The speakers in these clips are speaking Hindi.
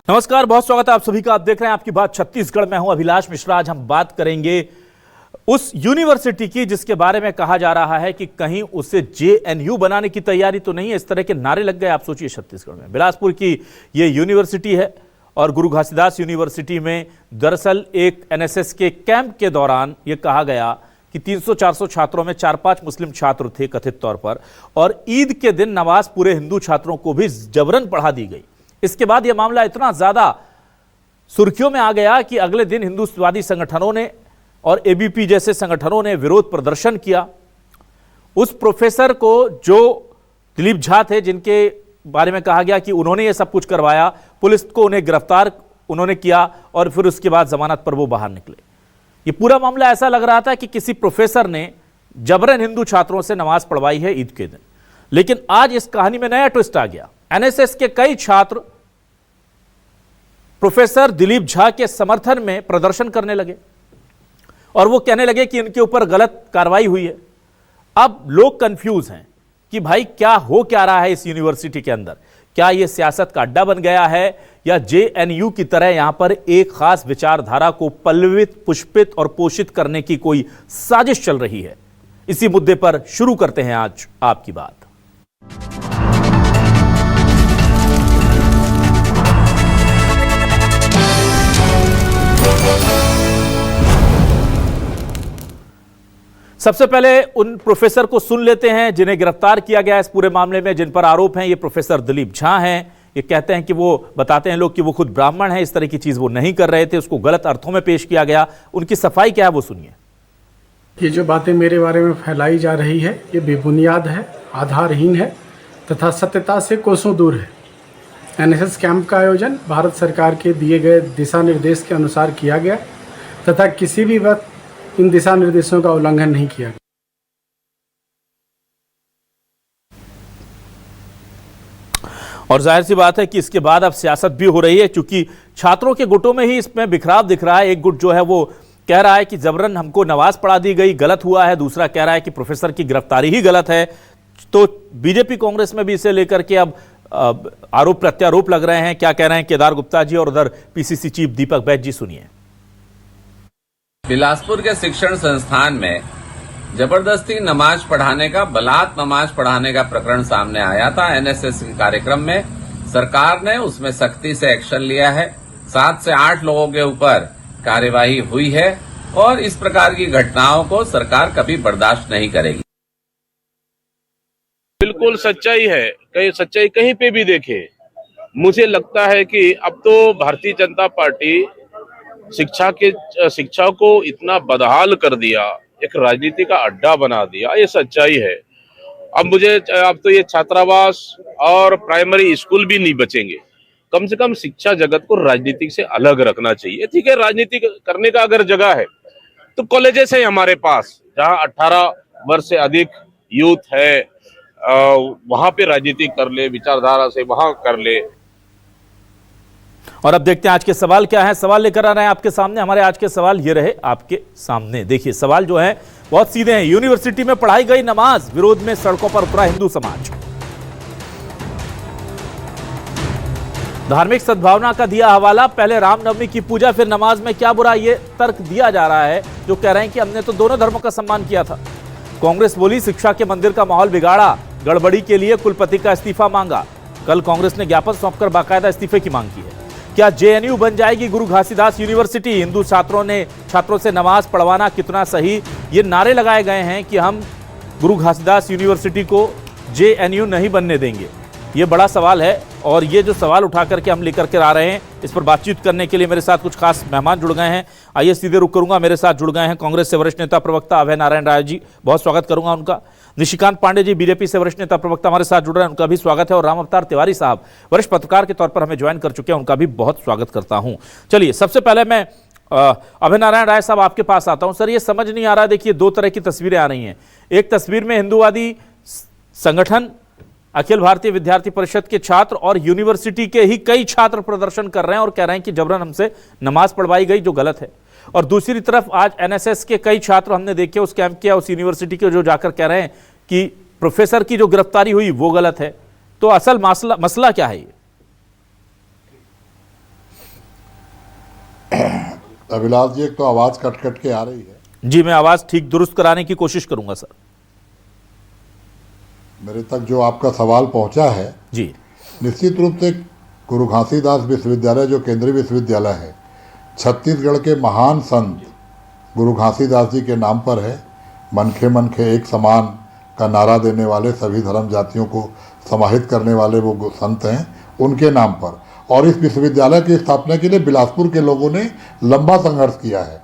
नमस्कार, बहुत स्वागत है आप सभी का। आप देख रहे हैं आपकी बात छत्तीसगढ़। मैं हूं अभिलाष मिश्रा। आज हम बात करेंगे उस यूनिवर्सिटी की जिसके बारे में कहा जा रहा है कि कहीं उसे जेएनयू बनाने की तैयारी तो नहीं है। इस तरह के नारे लग गए। आप सोचिए, छत्तीसगढ़ में बिलासपुर की ये यूनिवर्सिटी है और गुरु घासीदास यूनिवर्सिटी में दरअसल एक एनएसएस के कैंप के दौरान ये कहा गया कि 300-400 छात्रों में 4-5 मुस्लिम छात्र थे कथित तौर पर, और ईद के दिन नमाज पूरे हिंदू छात्रों को भी जबरन पढ़ा दी गई। इसके बाद यह मामला इतना ज्यादा सुर्खियों में आ गया कि अगले दिन हिंदुत्ववादी संगठनों ने और एबीपी जैसे संगठनों ने विरोध प्रदर्शन किया। उस प्रोफेसर को, जो दिलीप झा थे, जिनके बारे में कहा गया कि उन्होंने यह सब कुछ करवाया, पुलिस को उन्हें गिरफ्तार उन्होंने किया और फिर उसके बाद जमानत पर वो बाहर निकले। ये पूरा मामला ऐसा लग रहा था कि किसी प्रोफेसर ने जबरन हिंदू छात्रों से नमाज पढ़वाई है ईद के दिन। लेकिन आज इस कहानी में नया ट्विस्ट आ गया। एनएसएस के कई छात्र प्रोफेसर दिलीप झा के समर्थन में प्रदर्शन करने लगे और वो कहने लगे कि इनके ऊपर गलत कार्रवाई हुई है। अब लोग कंफ्यूज हैं कि भाई क्या हो क्या रहा है इस यूनिवर्सिटी के अंदर। क्या यह सियासत का अड्डा बन गया है या जेएनयू की तरह यहां पर एक खास विचारधारा को पल्लवित, पुष्पित और पोषित करने की कोई साजिश चल रही है? इसी मुद्दे पर शुरू करते हैं आज आपकी बात। सबसे पहले उन प्रोफेसर को सुन लेते हैं जिन्हें गिरफ्तार किया गया इस पूरे मामले में, जिन पर आरोप हैं। ये प्रोफेसर दिलीप झा हैं। ये कहते हैं कि वो बताते हैं लोग कि वो खुद ब्राह्मण हैं, इस तरह की चीज वो नहीं कर रहे थे, उसको गलत अर्थों में पेश किया गया। उनकी सफाई क्या है वो सुनिए। ये जो बातें मेरे बारे में फैलाई जा रही है ये बेबुनियाद है, आधारहीन है तथा सत्यता से कोसों दूर है। एनएसएस कैंप का आयोजन भारत सरकार के दिए गए दिशा निर्देश के अनुसार किया गया तथा किसी भी वक्त इन दिशा निर्देशों का उल्लंघन नहीं किया गया। और जाहिर सी बात है कि इसके बाद अब सियासत भी हो रही है, क्योंकि छात्रों के गुटों में ही इसमें बिखराव दिख रहा है। एक गुट जो है वो कह रहा है कि जबरन हमको नमाज पढ़ा दी गई, गलत हुआ है। दूसरा कह रहा है कि प्रोफेसर की गिरफ्तारी ही गलत है। तो बीजेपी कांग्रेस में भी इसे लेकर के अब आरोप प्रत्यारोप लग रहे हैं। क्या कह रहे हैं केदार गुप्ता जी और उधर पीसीसी चीफ दीपक बैज जी, सुनिए। बिलासपुर के शिक्षण संस्थान में जबरदस्ती नमाज पढ़ाने का, बलात् नमाज पढ़ाने का प्रकरण सामने आया था। एनएसएस के कार्यक्रम में सरकार ने उसमें सख्ती से एक्शन लिया है। 7 से 8 लोगों के ऊपर कार्यवाही हुई है और इस प्रकार की घटनाओं को सरकार कभी बर्दाश्त नहीं करेगी। बिल्कुल सच्चाई है, सच्चाई कहीं पे भी देखे। मुझे लगता है कि अब तो भारतीय जनता पार्टी शिक्षा को इतना बदहाल कर दिया, एक राजनीति का अड्डा बना दिया। ये सच्चाई है। अब तो ये छात्रावास और प्राइमरी स्कूल भी नहीं बचेंगे। कम से कम शिक्षा जगत को राजनीति से अलग रखना चाहिए। ठीक है, राजनीति करने का अगर जगह है तो कॉलेजेस है हमारे पास, जहां 18 वर्ष से अधिक यूथ है, वहां पे राजनीति कर ले, विचारधारा से वहां कर ले। और अब देखते हैं आज के सवाल क्या है। सवाल लेकर आ रहे हैं आपके सामने। हमारे आज के सवाल ये रहे आपके सामने। देखिए, सवाल जो है बहुत सीधे हैं। यूनिवर्सिटी में पढ़ाई गई नमाज, विरोध में सड़कों पर उतरा हिंदू समाज। धार्मिक सद्भावना का दिया हवाला, पहले रामनवमी की पूजा फिर नमाज में क्या बुरा, ये तर्क दिया जा रहा है, जो कह रहे हैं कि हमने तो दोनों धर्मों का सम्मान किया था। कांग्रेस बोली शिक्षा के मंदिर का माहौल बिगाड़ा, गड़बड़ी के लिए कुलपति का इस्तीफा मांगा। कल कांग्रेस ने ज्ञापन सौंपकर बाकायदा इस्तीफे की मांग की है। क्या जेएनयू बन जाएगी गुरु घासीदास यूनिवर्सिटी? हिंदू छात्रों से नमाज पढ़वाना कितना सही, ये नारे लगाए गए हैं कि हम गुरु घासीदास यूनिवर्सिटी को जेएनयू नहीं बनने देंगे। ये बड़ा सवाल है और ये जो सवाल उठा करके हम लेकर के आ रहे हैं, इस पर बातचीत करने के लिए मेरे साथ कुछ खास मेहमान जुड़ गए हैं। आइए सीधे रुख करूंगा। मेरे साथ जुड़ गए हैं कांग्रेस से वरिष्ठ नेता प्रवक्ता अभय नारायण राय जी, बहुत स्वागत करूंगा उनका। निशिकांत पांडे जी बीजेपी से वरिष्ठ नेता प्रवक्ता हमारे साथ जुड़ रहे हैं, उनका भी स्वागत है। और राम अवतार तिवारी साहब वरिष्ठ पत्रकार के तौर पर हमें ज्वाइन कर चुके हैं, उनका भी बहुत स्वागत करता हूं। चलिए, सबसे पहले मैं अभय नारायण राय साहब आपके पास आता हूं। सर, ये समझ नहीं आ रहा, देखिए 2 तरह की तस्वीरें आ रही हैं। एक तस्वीर में हिंदूवादी संगठन अखिल भारतीय विद्यार्थी परिषद के छात्र और यूनिवर्सिटी के ही कई छात्र प्रदर्शन कर रहे हैं और कह रहे हैं कि जबरन हमसे नमाज पढ़वाई गई, जो गलत है। और दूसरी तरफ आज एनएसएस के कई छात्र हमने देखे उस कैंप के, उस यूनिवर्सिटी के, जो जाकर कह रहे हैं कि प्रोफेसर की जो गिरफ्तारी हुई वो गलत है। तो असल मसला क्या है ये? अभिलाष जी, एक तो आवाज कट कट के आ रही है। जी, मैं आवाज ठीक दुरुस्त कराने की कोशिश करूंगा सर। मेरे तक जो आपका सवाल पहुंचा है, जी, निश्चित रूप से गुरु घासीदास विश्वविद्यालय जो केंद्रीय विश्वविद्यालय है, छत्तीसगढ़ के महान संत गुरु घासीदास जी के नाम पर है। मनखे मनखे एक समान का नारा देने वाले, सभी धर्म जातियों को समाहित करने वाले वो संत हैं, उनके नाम पर। और इस विश्वविद्यालय की स्थापना के लिए बिलासपुर के लोगों ने लंबा संघर्ष किया है।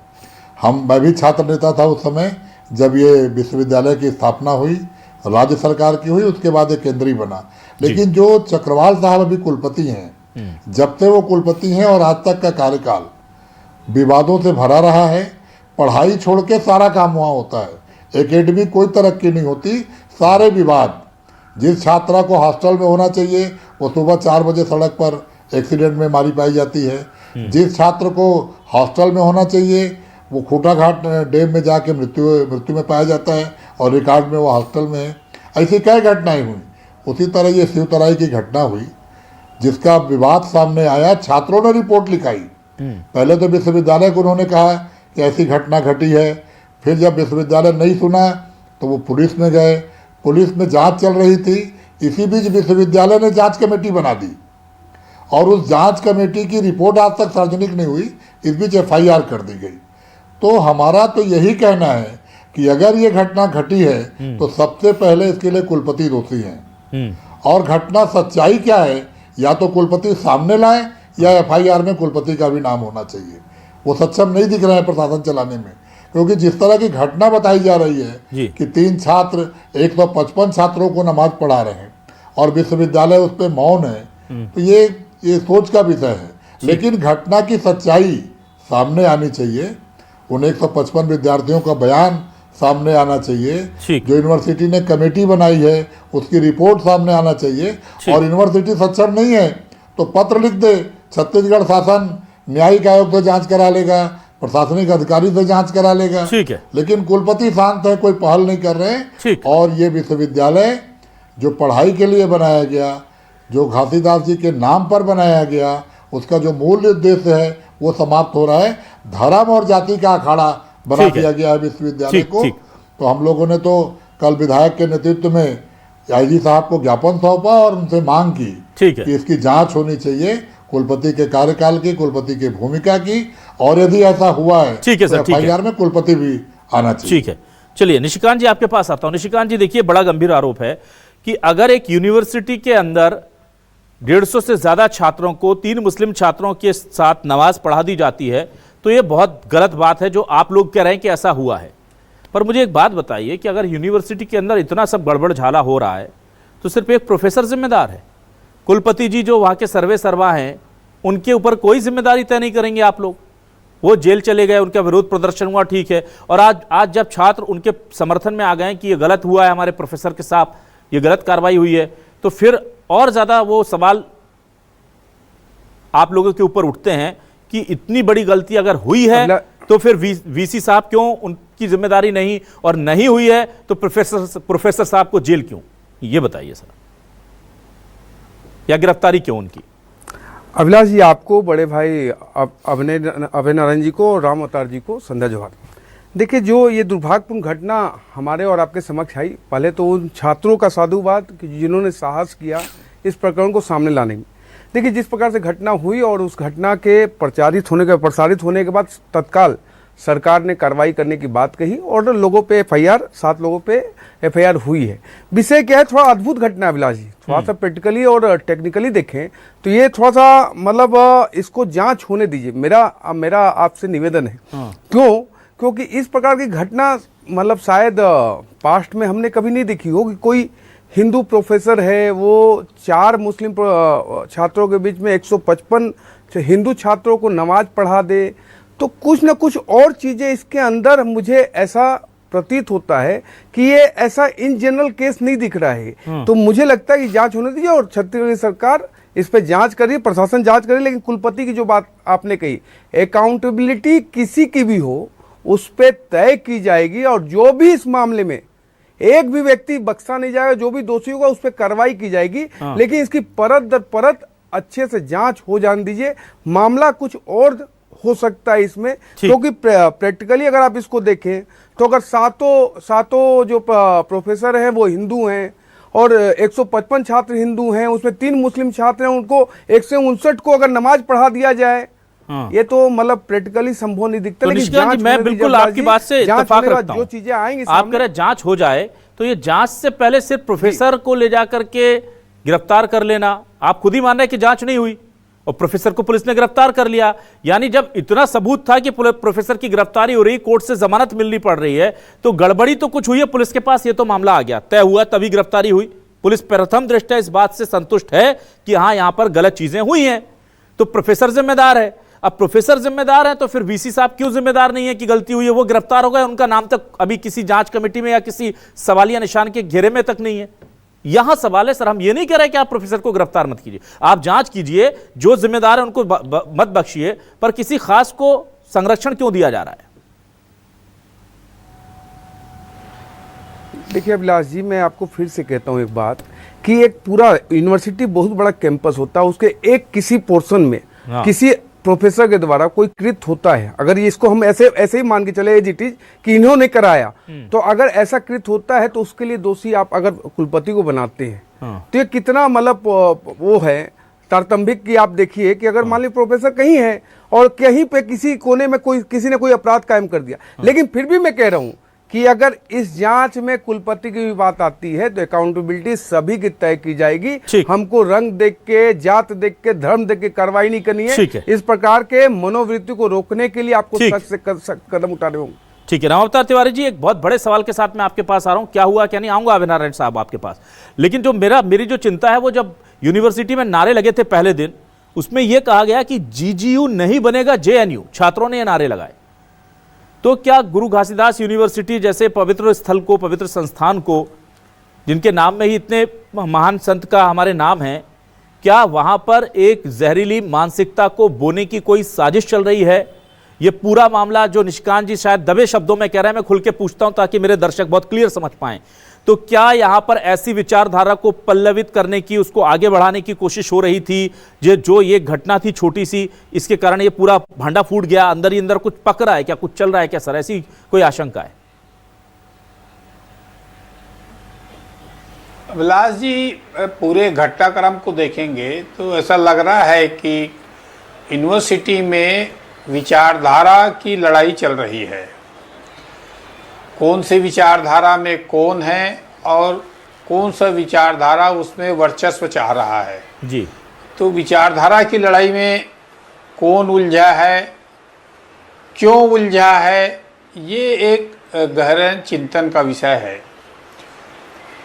मैं भी छात्र नेता था उस समय जब ये विश्वविद्यालय की स्थापना हुई, राज्य सरकार की हुई, उसके बाद ये केंद्रीय बना। लेकिन जो चक्रवाल साहब अभी कुलपति हैं, जब से वो कुलपति हैं और आज तक का कार्यकाल विवादों से भरा रहा है। पढ़ाई छोड़ के सारा काम वहाँ होता है, एकेडमिक कोई तरक्की नहीं होती, सारे विवाद। जिस छात्रा को हॉस्टल में होना चाहिए वो सुबह 4 बजे सड़क पर एक्सीडेंट में मारी पाई जाती है। जिस छात्र को हॉस्टल में होना चाहिए वो खूटाघाट डैम में जाके मृत्यु में पाया जाता है और रिकॉर्ड में वो हॉस्टल में है। ऐसी कई घटनाएं हुई। उसी तरह ये शिवतराई की घटना हुई जिसका विवाद सामने आया, छात्रों ने रिपोर्ट लिखाई। पहले तो विश्वविद्यालय को उन्होंने कहा कि ऐसी घटना घटी है, फिर जब विश्वविद्यालय नहीं सुना तो वो पुलिस में गए, पुलिस में जांच चल रही थी। इसी बीच विश्वविद्यालय ने जांच कमेटी बना दी और उस जांच कमेटी की रिपोर्ट आज तक सार्वजनिक नहीं हुई, इस बीच FIR कर दी गई। तो हमारा तो यही कहना है कि अगर ये घटना घटी है तो सबसे पहले इसके लिए कुलपति दोषी हैं। और घटना सच्चाई क्या है, या तो कुलपति सामने लाए या FIR में कुलपति का भी नाम होना चाहिए। वो सक्षम नहीं दिख रहे हैं प्रशासन चलाने में, क्योंकि जिस तरह की घटना बताई जा रही है कि 3 छात्र 155 छात्रों को नमाज पढ़ा रहे हैं और विश्वविद्यालय उस पर मौन है, तो ये सोच का विषय है। लेकिन घटना की सच्चाई सामने आनी चाहिए। उन 155 विद्यार्थियों का बयान सामने आना चाहिए। जो यूनिवर्सिटी ने कमेटी बनाई है उसकी रिपोर्ट सामने आना चाहिए। और यूनिवर्सिटी सक्षम नहीं है तो पत्र लिख दे, छत्तीसगढ़ शासन न्यायिक आयोग से जांच करा लेगा, प्रशासनिक अधिकारी से जांच करा लेगा। ठीक है। लेकिन कुलपति शांत है, कोई पहल नहीं कर रहे हैं। और ये विश्वविद्यालय जो पढ़ाई के लिए बनाया गया, जो घासीदास जी के नाम पर बनाया गया, उसका जो मूल उद्देश्य है वो समाप्त हो रहा है। धर्म और जाति का अखाड़ा बना दिया गया है विश्वविद्यालय को। तो हम लोगों ने तो कल विधायक के नेतृत्व में IG साहब को ज्ञापन सौंपा और उनसे मांग की कि इसकी जांच होनी चाहिए, कुलपति के कार्यकाल की, कुलपति की भूमिका की, और यदि ऐसा हुआ है ठीक है सर, तो FIR में कुलपति भी आना चाहिए। ठीक है, चलिए निशिकांत जी आपके पास आता हूं। निशिकांत जी, देखिए बड़ा गंभीर आरोप है कि अगर एक यूनिवर्सिटी के अंदर 150 से ज्यादा छात्रों को 3 मुस्लिम छात्रों के साथ नमाज पढ़ा दी जाती है तो ये बहुत गलत बात है जो आप लोग कह रहे हैं कि ऐसा हुआ है। पर मुझे एक बात बताइए कि अगर यूनिवर्सिटी के अंदर इतना सब गड़बड़ झाला हो रहा है तो सिर्फ एक प्रोफेसर जिम्मेदार है? कुलपति जी जो वहाँ के सर्वा हैं उनके ऊपर कोई जिम्मेदारी तय नहीं करेंगे आप लोग? वो जेल चले गए, उनका विरोध प्रदर्शन हुआ, ठीक है, और आज जब छात्र उनके समर्थन में आ गए कि ये गलत हुआ है, हमारे प्रोफेसर के साथ ये गलत कार्रवाई हुई है, तो फिर और ज्यादा वो सवाल आप लोगों के ऊपर उठते हैं कि इतनी बड़ी गलती अगर हुई है तो फिर VC साहब क्यों, उनकी जिम्मेदारी नहीं, और नहीं हुई है तो प्रोफेसर साहब को जेल क्यों? ये बताइए सर, या गिरफ्तारी क्यों उनकी? अभिलाष जी, आपको, बड़े भाई अभय नारायण जी को और राम अवतार जी को संध्या जोहार। देखिए, जो ये दुर्भाग्यपूर्ण घटना हमारे और आपके समक्ष आई, पहले तो उन छात्रों का साधुवाद कि जिन्होंने साहस किया इस प्रकरण को सामने लाने में। देखिए, जिस प्रकार से घटना हुई और उस घटना के प्रसारित होने के बाद तत्काल सरकार ने कार्रवाई करने की बात कही और लोगों पे FIR, 7 लोगों पे FIR हुई है। विषय क्या है, थोड़ा अद्भुत घटना है अभिलाष जी। थोड़ा सा प्रैक्टिकली और टेक्निकली देखें तो ये थोड़ा सा मतलब इसको जांच होने दीजिए, मेरा आपसे निवेदन है। क्योंकि इस प्रकार की घटना मतलब शायद पास्ट में हमने कभी नहीं देखी हो कि कोई हिंदू प्रोफेसर है, वो 4 मुस्लिम छात्रों के बीच में 155 हिंदू छात्रों को नमाज पढ़ा दे। तो कुछ न कुछ और चीजें इसके अंदर मुझे ऐसा प्रतीत होता है कि ये ऐसा इन जनरल केस नहीं दिख रहा है। तो मुझे लगता है कि जांच होने दीजिए और छत्तीसगढ़ सरकार इस पे जांच करिए, प्रशासन जांच करे। लेकिन कुलपति की जो बात आपने कही, अकाउंटेबिलिटी किसी की भी हो उस पे तय की जाएगी और जो भी इस मामले में एक भी व्यक्ति बख्शा नहीं जाएगा, जो भी दोषी होगा उस पर कार्रवाई की जाएगी। लेकिन इसकी परत दर परत अच्छे से जांच हो जाने दीजिए। मामला कुछ और हो सकता है इसमें, क्योंकि प्रैक्टिकली अगर आप इसको देखें तो अगर सातों जो प्रोफेसर हैं वो हिंदू हैं और 155 छात्र हिंदू हैं, उसमें 3 मुस्लिम छात्र हैं, उनको 159 को अगर नमाज पढ़ा दिया जाए, ये तो मतलब प्रैक्टिकली संभव नहीं दिखता। तो निष्कांत जी, मैं बिल्कुल आपकी बात से इत्तेफाक रखता हूं। जो चीजें आएंगी, आप कह रहे जांच हो जाए, तो ये जांच से पहले सिर्फ प्रोफेसर को ले जाकर के गिरफ्तार कर लेना, आप खुद ही मान रहे हैं कि जांच नहीं हुई और प्रोफेसर को पुलिस ने गिरफ्तार कर लिया। यानी जब इतना सबूत था कि प्रोफेसर की गिरफ्तारी हो रही, कोर्ट से जमानत मिलनी पड़ रही है, तो गड़बड़ी तो कुछ हुई है पुलिस के पास, ये तो मामला आ गया, तय हुआ, तभी गिरफ्तारी हुई। पुलिस प्रथम दृष्टया इस बात से संतुष्ट है कि हां यहां पर गलत चीजें हुई हैं, तो प्रोफेसर जिम्मेदार है। अब प्रोफेसर जिम्मेदार है तो फिर वीसी साहब क्यों जिम्मेदार नहीं है कि गलती हुई है? वो गिरफ्तार हो गए, उनका नाम तक अभी किसी जांच कमेटी में या किसी सवालिया निशान के घेरे में तक नहीं है। यहां सवाल है, सर हम ये नहीं कह रहे कि आप प्रोफेसर को गिरफ्तार मत कीजिए, आप जांच कीजिए, जो जिम्मेदार है उनको मत बख्शिए, पर किसी खास को संरक्षण क्यों दिया जा रहा है? देखिए अभिलाष जी, मैं आपको फिर से कहता हूं एक बात कि एक पूरा यूनिवर्सिटी बहुत बड़ा कैंपस होता है, उसके एक किसी पोर्शन में किसी प्रोफेसर के द्वारा कोई कृत होता है, अगर ये इसको हम ऐसे ही मान के चले एज इट इज कि इन्होंने कराया, तो अगर ऐसा कृत होता है तो उसके लिए दोषी आप अगर कुलपति को बनाते हैं तो ये कितना मतलब वो है तारतंभिक कि आप देखिए कि अगर मान लीजिए प्रोफेसर कहीं है और कहीं पे किसी कोने में किसी ने कोई अपराध कायम कर दिया, लेकिन फिर भी मैं कह रहा हूं कि अगर इस जांच में कुलपति की भी बात आती है तो अकाउंटेबिलिटी सभी की तय की जाएगी। हमको रंग देख के, जात देख के, धर्म देख के कार्रवाई नहीं करनी है। इस प्रकार के मनोवृत्ति को रोकने के लिए आपको सख्त से कदम उठाने होंगे। ठीक है, राम अवतार तिवारी जी, एक बहुत बड़े सवाल के साथ मैं आपके पास आ रहा हूं, क्या हुआ क्या नहीं, आऊंगा अभय नारायण साहब आपके पास। लेकिन जो मेरी जो चिंता है, वो जब यूनिवर्सिटी में नारे लगे थे पहले दिन, उसमें यह कहा गया कि जीजीयू नहीं बनेगा जेएनयू, छात्रों ने ये नारे लगाए। तो क्या गुरु घासीदास यूनिवर्सिटी जैसे पवित्र स्थल को, पवित्र संस्थान को, जिनके नाम में ही इतने महान संत का हमारे नाम है, क्या वहां पर एक जहरीली मानसिकता को बोने की कोई साजिश चल रही है? ये पूरा मामला जो निष्कांत जी शायद दबे शब्दों में कह रहे हैं, मैं खुल के पूछता हूं ताकि मेरे दर्शक बहुत क्लियर समझ पाएं, तो क्या यहां पर ऐसी विचारधारा को पल्लवित करने की, उसको आगे बढ़ाने की कोशिश हो रही थी, जो ये घटना थी छोटी सी, इसके कारण ये पूरा भांडा फूट गया, अंदर ही अंदर कुछ पक रहा है क्या, कुछ चल रहा है क्या सर, ऐसी कोई आशंका है? अभिलाष जी, पूरे घटनाक्रम को देखेंगे तो ऐसा लग रहा है कि यूनिवर्सिटी में विचारधारा की लड़ाई चल रही है। कौन सी विचारधारा में कौन है और कौन सा विचारधारा उसमें वर्चस्व चाह रहा है जी। तो विचारधारा की लड़ाई में कौन उलझा है, क्यों उलझा है, ये एक गहन चिंतन का विषय है।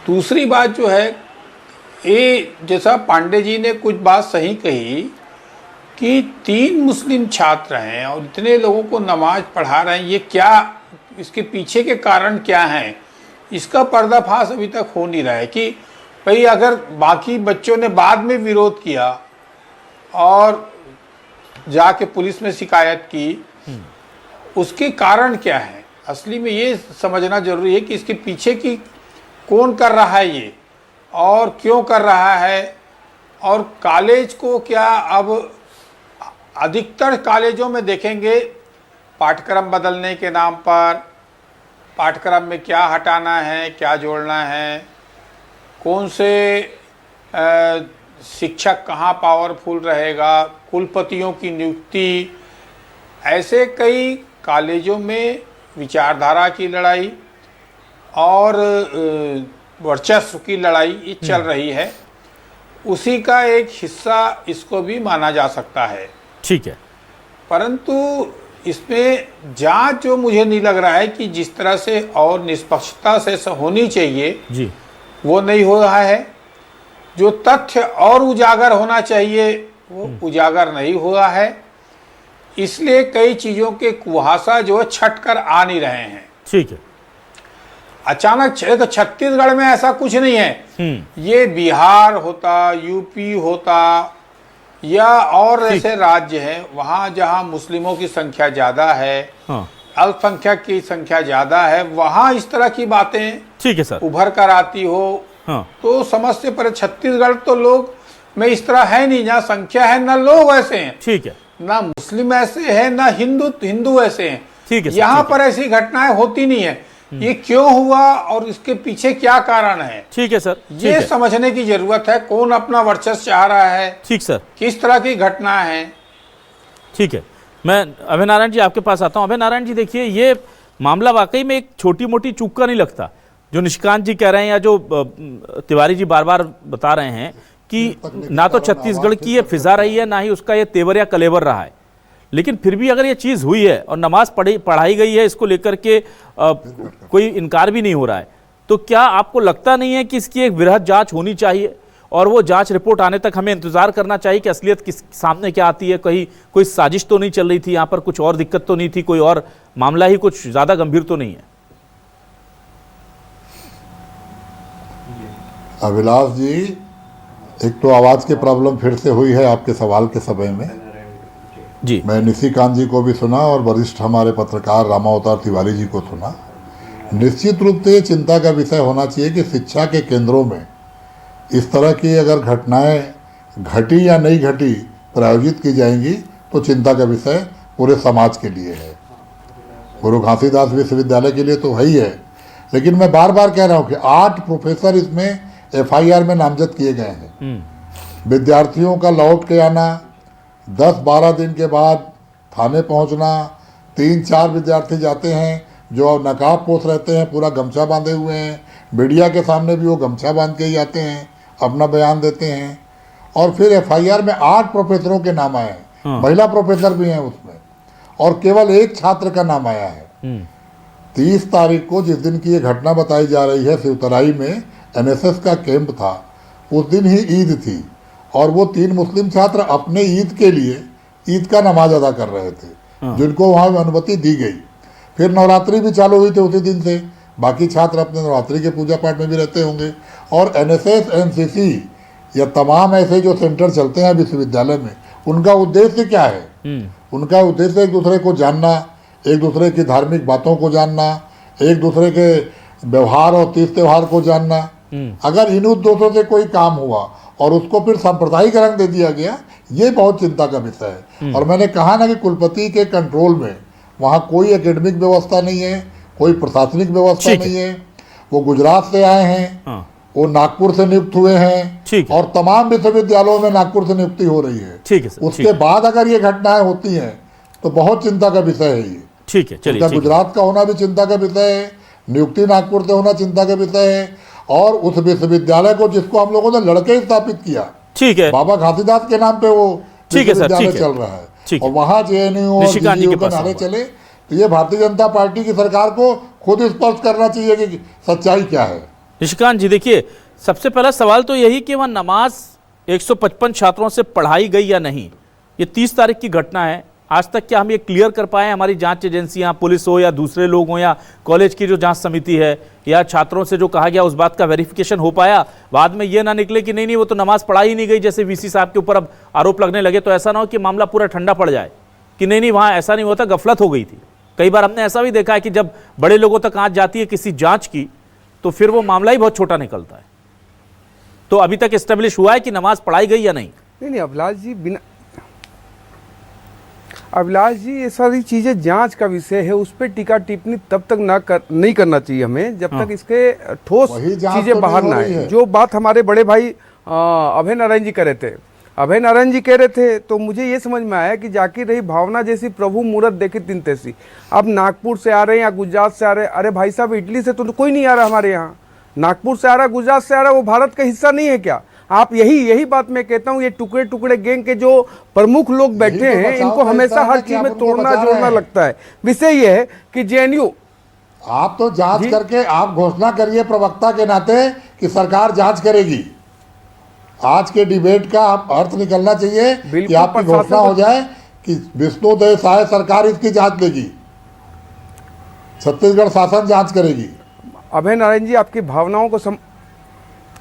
दूसरी बात जो है, ये जैसा पांडे जी ने कुछ बात सही कही कि 3 मुस्लिम छात्र हैं और इतने लोगों को नमाज पढ़ा रहे हैं, ये क्या, इसके पीछे के कारण क्या हैं, इसका पर्दाफाश अभी तक हो नहीं रहा है। कि भाई अगर बाकी बच्चों ने बाद में विरोध किया और जाके पुलिस में शिकायत की, उसके कारण क्या है, असली में ये समझना जरूरी है कि इसके पीछे की कौन कर रहा है ये और क्यों कर रहा है। और कॉलेज को क्या, अब अधिकतर कॉलेजों में देखेंगे पाठ्यक्रम बदलने के नाम पर, पाठ्यक्रम में क्या हटाना है, क्या जोड़ना है, कौन से शिक्षक कहाँ पावरफुल रहेगा, कुलपतियों की नियुक्ति, ऐसे कई कॉलेजों में विचारधारा की लड़ाई और वर्चस्व की लड़ाई चल रही है। उसी का एक हिस्सा इसको भी माना जा सकता है। ठीक है, परंतु इसमें जांच जो मुझे नहीं लग रहा है कि जिस तरह से और निष्पक्षता से होनी चाहिए जी, वो नहीं हो रहा है। जो तथ्य और उजागर होना चाहिए वो उजागर नहीं हुआ है, इसलिए कई चीज़ों के कुहासा जो है छट कर आ नहीं रहे हैं। ठीक है, अचानक तो छत्तीसगढ़ में ऐसा कुछ नहीं है, ये बिहार होता, यूपी होता या और ऐसे राज्य हैं वहाँ जहाँ मुस्लिमों की संख्या ज़्यादा है, अल्पसंख्यक की संख्या ज्यादा है, वहां इस तरह की बातें ठीक है सर। उभर कर आती हो हाँ। तो समझते पर छत्तीसगढ़ तो लोग में इस तरह है नहीं, जहाँ संख्या है ना लोग ऐसे हैं, ठीक है, ना मुस्लिम ऐसे हैं ना हिंदू ऐसे हैं। ठीक है सर, यहाँ ठीक पर ऐसी घटनाएं होती नहीं है। ये क्यों हुआ और इसके पीछे क्या कारण है, ठीक है सर, ठीक ये है, समझने की जरूरत है। कौन अपना वर्चस्व चाह रहा है, ठीक सर, किस तरह की घटना है। ठीक है। मैं अभय नारायण जी आपके पास आता हूं। अभय नारायण जी देखिए, ये मामला वाकई में एक छोटी मोटी चूक का नहीं लगता, जो निशिकांत जी कह रहे हैं या जो तिवारी जी बार बार बता रहे हैं कि ना तो छत्तीसगढ़ की ये फिजा रही है, ना ही उसका ये तेवर या कलेवर रहा है, लेकिन फिर भी अगर ये चीज़ हुई है और नमाज पढ़ाई गई है, इसको लेकर के कोई इनकार भी नहीं हो रहा है, तो क्या आपको लगता नहीं है कि इसकी एक वृहद जांच होनी चाहिए और वो जांच रिपोर्ट आने तक हमें इंतजार करना चाहिए कि असलियत किस सामने क्या आती है? कहीं कोई साजिश तो नहीं चल रही थी यहाँ पर, कुछ और दिक्कत तो नहीं थी, कोई और मामला ही कुछ ज़्यादा गंभीर तो नहीं है? अभिलाष जी, एक तो आवाज़ की प्रॉब्लम फिर से हुई है आपके सवाल के समय में जी। मैं निशिकांत जी को भी सुना और वरिष्ठ हमारे पत्रकार रामावतार तिवारी जी को सुना। निश्चित रूप से चिंता का विषय होना चाहिए कि शिक्षा के केंद्रों में इस तरह की अगर घटनाएं घटी या नहीं घटी प्रायोजित की जाएंगी तो चिंता का विषय पूरे समाज के लिए है। गुरु घासीदास विश्वविद्यालय के लिए तो है ही है, लेकिन मैं बार बार कह रहा हूँ कि 8 प्रोफेसर इसमें FIR में नामजद किए गए हैं। विद्यार्थियों का लौट के आना, 10-12 दिन के बाद थाने पहुंचना, 3-4 विद्यार्थी जाते हैं जो नकाब पोष रहते हैं, पूरा गमछा बांधे हुए हैं, मीडिया के सामने भी वो गमछा बांध के ही आते हैं, अपना बयान देते हैं, और फिर FIR में 8 प्रोफेसरों के नाम आए हैं, महिला प्रोफेसर भी हैं उसमें, और केवल एक छात्र का नाम आया है। 30 तारीख को जिस दिन की ये घटना बताई जा रही है, शिवतराई में NSS का कैंप था, उस दिन ही ईद थी और वो 3 मुस्लिम छात्र अपने ईद के लिए ईद का नमाज अदा कर रहे थे, जिनको वहाँ अनुमति दी गई। फिर नवरात्रि भी चालू हुई थी उसी दिन से, बाकी छात्र अपने नवरात्रि के पूजा पाठ में भी रहते होंगे। और NSS NCC या तमाम ऐसे जो सेंटर चलते हैं विश्वविद्यालय में, उनका उद्देश्य क्या है? उनका उद्देश्य एक दूसरे को जानना, एक दूसरे की धार्मिक बातों को जानना, एक दूसरे के व्यवहार और तीज त्यौहार को जानना। अगर इन उद्देश्यों से कोई काम हुआ और उसको फिर सांप्रदायिक रंग दे दिया गया, ये बहुत चिंता का विषय है। और मैंने कहा ना कि कुलपति के कंट्रोल में वहाँ कोई एकेडमिक व्यवस्था नहीं है, कोई प्रशासनिक व्यवस्था नहीं है। वो गुजरात से आए हैं, वो नागपुर से नियुक्त हुए हैं और तमाम विश्वविद्यालयों में नागपुर से नियुक्ति हो रही है। ठीक है सर, उसके बाद अगर ये घटनाएं होती हैं तो बहुत चिंता का विषय है ये। ठीक है, चलिए। गुजरात का होना भी चिंता का विषय है, नियुक्ति नागपुर से होना चिंता का विषय है, और उस विश्वविद्यालय को जिसको हम लोगों ने लड़के स्थापित किया, ठीक है, बाबा घासीदास के नाम पे वो विश्वविद्यालय चल रहा है, और वहाँ JNU और DGU के नारे चले, तो ये भारतीय जनता पार्टी की सरकार को खुद स्पष्ट करना चाहिए कि सच्चाई क्या है। निशिकांत जी देखिए, सबसे पहला सवाल तो यही कि वह नमाज 155 छात्रों से पढ़ाई गई या नहीं। ये 30 तारीख की घटना है, आज तक क्या हम ये क्लियर कर पाए? हमारी जांच एजेंसियां, पुलिस हो या दूसरे लोग हो या कॉलेज की जो जांच समिति है या छात्रों से जो कहा गया उस बात का वेरिफिकेशन हो पाया? बाद में ये ना निकले कि नहीं वो तो नमाज पढ़ाई ही नहीं गई, जैसे VC साहब के ऊपर अब आरोप लगने लगे, तो ऐसा ना हो कि मामला पूरा ठंडा पड़ जाए कि नहीं वहाँ ऐसा नहीं होता, गफलत हो गई थी। कई बार हमने ऐसा भी देखा है कि जब बड़े लोगों तक आँच जाती है किसी जाँच की, तो फिर वो मामला ही बहुत छोटा निकलता है। तो अभी तक एस्टेब्लिश हुआ है कि नमाज पढ़ाई गई या नहीं? नहीं अभिलाष जी ये सारी चीज़ें जांच का विषय है, उस पर टीका टिप्पणी तब तक नहीं करना चाहिए हमें, जब तक इसके ठोस चीज़ें बाहर ना आए। जो बात हमारे बड़े भाई अभय नारायण जी कह रहे थे, तो मुझे ये समझ में आया कि जाकिर रही भावना जैसी प्रभु मूरत देखे तीन तैसी। अब नागपुर से आ रहे हैं या गुजरात से आ रहे हैं, अरे भाई साहब इटली से तो कोई नहीं आ रहा हमारे यहाँ, नागपुर से आ रहा, गुजरात से आ रहा, वो भारत का हिस्सा नहीं है क्या? आप यही बात मैं कहता हूँ, ये टुकड़े टुकड़े गैंग के जो प्रमुख लोग बैठे हैं, इनको हमेशा हर चीज में तोड़ना जोड़ना लगता है। विषय ये है कि JNU, आप तो जांच करके आप घोषणा करिए प्रवक्ता के नाते कि सरकार जांच करेगी। आज के डिबेट का अर्थ निकलना चाहिए कि आपकी घोषणा हो जाए कि विष्णुदेव साय सरकार इसकी जांच लेगी, छत्तीसगढ़ शासन जांच करेगी। अभय नारायण जी आपकी भावनाओं को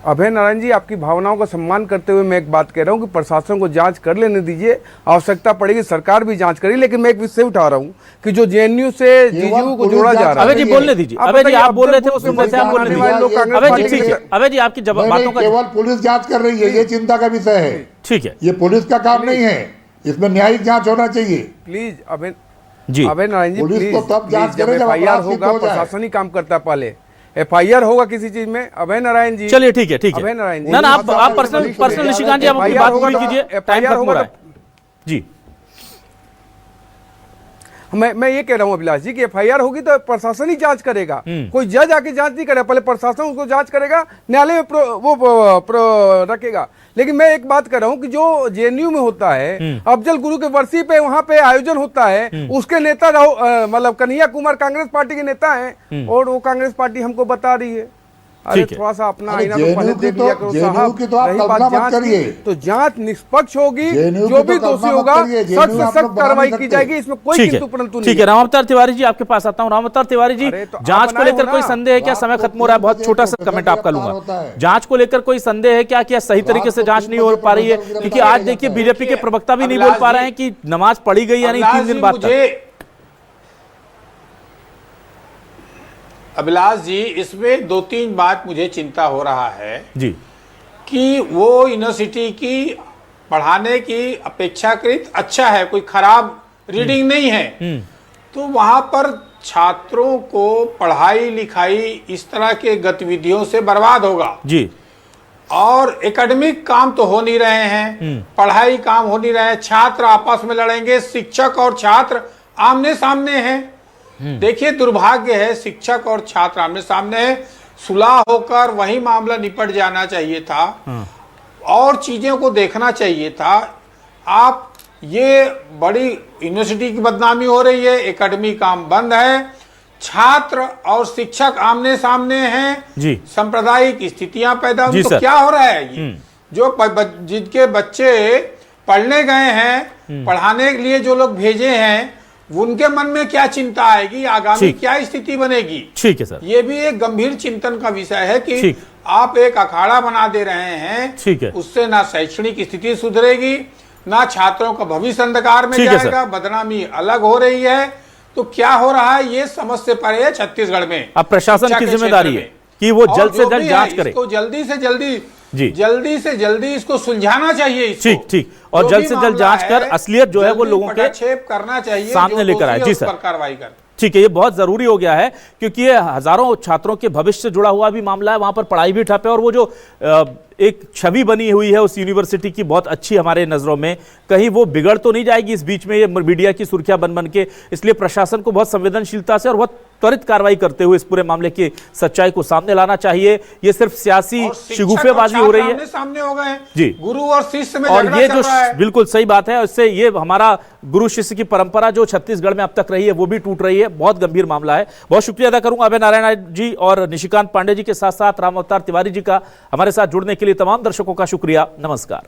अभय नारायण जी, आपकी भावनाओं का सम्मान करते हुए मैं एक बात कह रहा हूं कि प्रशासन को जांच कर लेने दीजिए, आवश्यकता पड़ेगी सरकार भी जांच करेगी। लेकिन मैं एक विषय उठा रहा हूं कि जो जेएनयू से जीजीयू को जोड़ा जा रहा है। अभय जी बोलने दीजिए। अभय जी आप बोल रहे थे उस मुद्दे से आप बोलने दीजिए। अभय जी ठीक है, अभय जी आपकी बातों का केवल पुलिस जांच कर रही है, ये चिंता का विषय है। ठीक है, ये पुलिस का काम नहीं है, इसमें न्यायिक जांच होना चाहिए। Please Abhay ji, Abhay Narayan ji police please, तो तब जांच करे जब FIR अपराध सिद्ध होगा, हो जाए। प्रशासन ही काम करता है। पहले FIR होगा किसी चीज में। अभय नारायण जी चलिए ठीक है, ठीक अभय है नारायण जी, ना आप पर्सनल निशिकांत जी आप अपनी बात पूरी कीजिए, टाइम खत्म हो रहा है जी। मैं ये कह रहा हूं अभिलाष जी कि FIR होगी तो प्रशासन ही जांच करेगा, कोई जज आके जांच नहीं करेगा। पहले प्रशासन उसको जांच करेगा, न्यायालय में रखेगा। लेकिन मैं एक बात कर रहा हूं कि जो जेएनयू में होता है, अफजल गुरु के बरसी पे वहां पे आयोजन होता है, उसके नेता मतलब कन्हैया कुमार कांग्रेस पार्टी के नेता हैं और वो कांग्रेस पार्टी हमको बता रही है। अरे थोड़ा सा अपना आईना तो पहले देख लिया करो साहब। रही बात जांच की तो जांच निष्पक्ष होगी, जो भी दोषी होगा सख्त से सख्त कार्रवाई की जाएगी, इसमें कोई किंतु परंतु नहीं। ठीक है, रामावतार तिवारी जी आपके पास आता हूं। रामावतार तिवारी जी, जांच को लेकर कोई संदेह है क्या? समय खत्म हो रहा है, बहुत छोटा सा कमेंट आपका लूंगा। जांच को लेकर कोई संदेह है क्या? सही तरीके से जांच नहीं हो पा रही है? क्योंकि आज देखिए बीजेपी के प्रवक्ता भी नहीं बोल पा रहे हैं कि नमाज पढ़ी गई या नहीं 3 दिन बाद तक। अभिलाष जी, इसमें 2-3 बात मुझे चिंता हो रहा है जी कि वो यूनिवर्सिटी की पढ़ाने की अपेक्षाकृत अच्छा है, कोई खराब रीडिंग नहीं है। तो वहां पर छात्रों को पढ़ाई लिखाई इस तरह के गतिविधियों से बर्बाद होगा जी। और एकेडमिक काम तो हो नहीं रहे हैं, पढ़ाई काम हो नहीं रहे हैं, छात्र आपस में लड़ेंगे, शिक्षक और छात्र आमने सामने हैं। देखिए दुर्भाग्य है, शिक्षक और छात्र आमने सामने है, सुलह होकर वही मामला निपट जाना चाहिए था और चीजों को देखना चाहिए था। आप ये बड़ी यूनिवर्सिटी की बदनामी हो रही है, एकेडमिक काम बंद है, छात्र और शिक्षक आमने सामने हैं, सांप्रदायिक स्थितियां पैदा हुई। तो क्या हो रहा है? ये जो जिनके बच्चे पढ़ने गए हैं, पढ़ाने के लिए जो लोग भेजे हैं, उनके मन में क्या चिंता आएगी, आगामी क्या स्थिति बनेगी? ठीक है सर, ये भी एक गंभीर चिंतन का विषय है कि आप एक अखाड़ा बना दे रहे हैं। ठीक है, उससे ना शैक्षणिक स्थिति सुधरेगी, ना छात्रों का भविष्य अंधकार में जाएगा, बदनामी अलग हो रही है। तो क्या हो रहा है ये समझ से परे है छत्तीसगढ़ में। अब प्रशासन की जिम्मेदारी है कि वो जल्द से जल्द जांच करे, इसको जल्दी से जल्दी इसको सुलझाना चाहिए। ठीक, और जल्द से जल्द जांच कर असलियत जो है वो लोगों के करना चाहिए, सामने लेकर आए। जी सर, कार्रवाई कर। ठीक है, ये बहुत जरूरी हो गया है क्योंकि ये हजारों छात्रों के भविष्य से जुड़ा हुआ भी मामला है। वहां पर पढ़ाई भी ठप है और वो जो एक छवि बनी हुई है उस यूनिवर्सिटी की बहुत अच्छी हमारे नजरों में, कहीं वो बिगड़ तो नहीं जाएगी इस बीच में ये मीडिया की सुर्खियां बन के। इसलिए प्रशासन को बहुत संवेदनशीलता से और बहुत त्वरित कार्रवाई करते हुए इस पूरे मामले की सच्चाई को सामने लाना चाहिए। ये सिर्फ सियासी शिगुफेबाजी हो रही है, सामने हो गए जी, गुरु और शिष्य में और ये जो है। बिल्कुल सही बात है, इससे ये हमारा गुरु शिष्य की परंपरा जो छत्तीसगढ़ में अब तक रही है वो भी टूट रही है। बहुत गंभीर मामला है। बहुत शुक्रिया अदा करूंगा अभय नारायण जी और निशिकांत पांडे जी के साथ साथ रामावतार तिवारी जी का हमारे साथ जुड़ने के लिए। तमाम दर्शकों का शुक्रिया। नमस्कार।